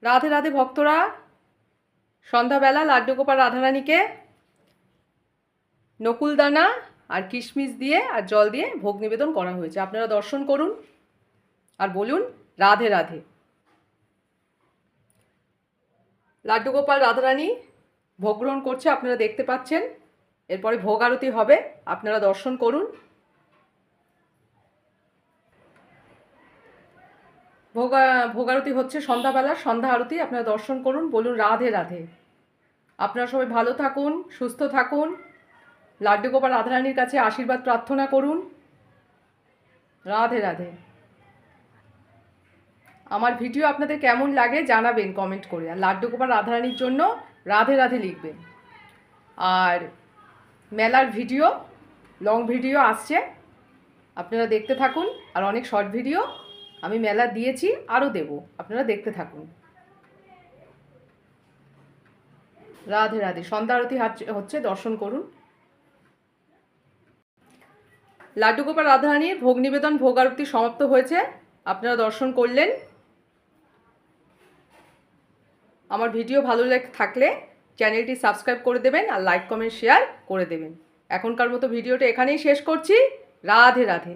রাধে রাধে ভক্তরা, সন্ধ্যাবেলা লাড্ডু গোপাল রাধারানীকে নকুলদানা আর কিশমিশ দিয়ে আর জল দিয়ে ভোগ নিবেদন করা হয়েছে। আপনারা দর্শন করুন আর বলুন রাধে রাধে। লাড্ডু গোপাল রাধারানী ভোগ গ্রহণ করছে, আপনারা দেখতে পাচ্ছেন। এরপরে ভোগ আরতি হবে, আপনারা দর্শন করুন। ভোগ আরতি হচ্ছে সন্ধ্যাবেলার সন্ধ্যা আরতি, আপনারা দর্শন করুন, বলুন রাধে রাধে। আপনারা সবাই ভালো থাকুন, সুস্থ থাকুন, লাড্ডু গোপাল রাধারানীর কাছে আশীর্বাদ প্রার্থনা করুন। রাধে রাধে। আমার ভিডিও আপনাদের কেমন লাগে জানাবেন কমেন্ট করে, আর লাড্ডু গোপাল রাধারানীর জন্য রাধে রাধে লিখবেন। আর মেলার ভিডিও, লং ভিডিও আসছে, আপনারা দেখতে থাকুন। আর অনেক শর্ট ভিডিও আমি মেলা দিয়েছি, আরও দেব, আপনারা দেখতে থাকুন। রাধে রাধে। সন্ধ্যা আরতি হচ্ছে, দর্শন করুন। লাড্ডু গোপাল রাধারানীর ভোগ নিবেদন, ভোগ আরতি সমাপ্ত হয়েছে, আপনারা দর্শন করলেন। আমার ভিডিও ভালো থাকলে চ্যানেলটি সাবস্ক্রাইব করে দেবেন আর লাইক কমেন্ট শেয়ার করে দেবেন। এখনকার মতো ভিডিওটা এখানেই শেষ করছি। রাধে রাধে।